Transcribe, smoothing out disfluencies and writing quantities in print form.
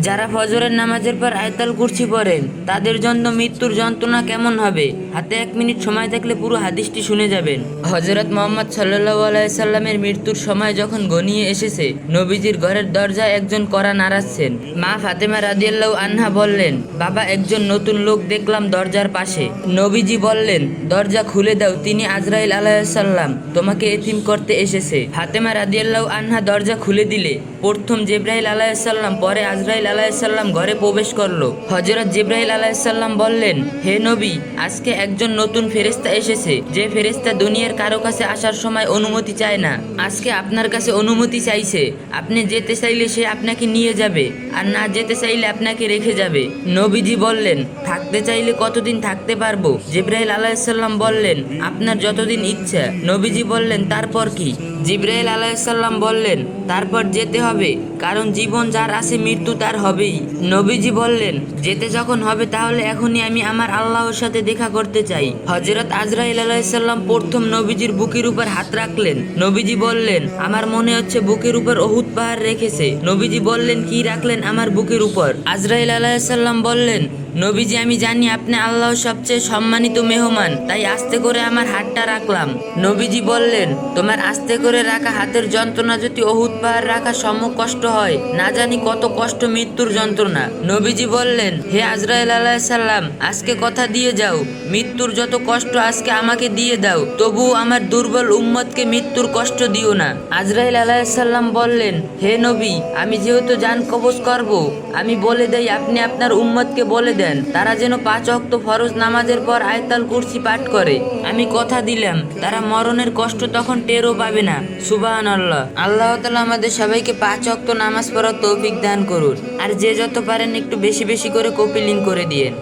যারা ফজরের নামাজের পর আয়াতুল কুরসি পড়েন তাদের জন্য মৃত্যুর যন্ত্রণা কেমন হবে? হাতে 1 মিনিট সময় থাকলে পুরো হাদিসটি শুনে যাবেন। হযরত মুহাম্মদ সাল্লাল্লাহু আলাইহি সাল্লামের মৃত্যুর সময় যখন ঘনিয়ে এসেছে, নবীজির ঘরের দরজায় একজন কড়া নাড়াচ্ছেন। মা ফাতেমা রাদিয়াল্লাহু আনহা বললেন, বাবা, একজন নতুন লোক দেখলাম দরজার পাশে। নবীজি বললেন, দরজা খুলে দাও, তিনি আজরাইল আলাইহিস সালাম তোমাকে এতিম করতে এসেছে। ফাতেমা রাদিয়াল্লাহু আনহা দরজা খুলে দিলে প্রথম জিবরাইল আলাইহিস সালাম, পরে আজরাইল আলাইহিস সালাম ঘরে প্রবেশ করলো। হযরত জিবরাইল আলাইহিস সালাম বললেন, হে নবী, আজকে একজন নতুন ফেরেশতা এসেছে, যে ফেরেশতা দুনিয়ার কারো কাছে আসার সময় অনুমতি চায় না। আজকে আপনার কাছে অনুমতি চাইছে। আপনি যেতে চাইলে সে আপনাকে নিয়ে যাবে, আর না যেতে চাইলে আপনাকে রেখে যাবে। নবীজি বললেন, থাকতে চাইলে কতদিন থাকতে পারবো? জিবরাইল আলাইহিস সালাম বললেন, আপনার যতদিন ইচ্ছা। নবীজি বললেন, তারপর কি? জিবরাইল আলাইহিস সালাম বললেন, তারপর যেতে হবে, কারণ জীবন যার আছে মৃত্যু তার হবেই। নবীজি বললেন, যেতে যখন হবে তাহলে এখনই আমি আমার আল্লাহর সাথে দেখা করতে চাই। হযরত আজরাইল আলাইহিস সালাম প্রথম নবীজির বুকের উপর হাত রাখলেন। নবীজি বললেন, আমার মনে হচ্ছে বুকের উপর উহুদ পাহাড় রেখেছে। নবীজি বললেন, কি রাখলেন আমার বুকের উপর? আজরাইল আলাইহিস সালাম বললেন, নবীজি, আমি জানি আপনি আল্লাহর সবচেয়ে সম্মানিত মেহমান, তাই আস্তে করে আমার হাতটা রাখলাম। নবীজি বললেন, তোমার আস্তে করে রাখা হাতের যন্ত্রণা যদি উহুদ পাহাড় রাখা সম কষ্ট হয়, না জানি কত কষ্ট মৃত্যুর যন্ত্রণা। নবীজি বললেন, হে আজরাইল আলাইহিস সালাম, আজকে কথা দিয়ে যাও, মৃত্যুর যত কষ্ট আজকে আমাকে দিয়ে দাও, তবুও আমার দুর্বল উম্মতকে মৃত্যুর কষ্ট দিও না। আজরাইল আলাইহিস সালাম বললেন, হে নবী, আমি যেহেতু জান কবজ করব, আমি বলে দেই আপনি আপনার উম্মতকে বলে দেন তারা যেন 5 ওয়াক্ত ফরজ নামাজের পর আয়াতুল কুরসি পাঠ করে। আমি কথা দিলাম তারা মরণের কষ্ট তখন টেরও পাবে না। সুবহানাল্লাহ। আল্লাহ তাআলা আমাদের সবাইকে 5 ওয়াক্ত নামাজ পড়ার তৌফিক দান করুন। আর যে যত পারেন একটু বেশি বেশি করে কপি লিঙ্ক করে দিয়েন।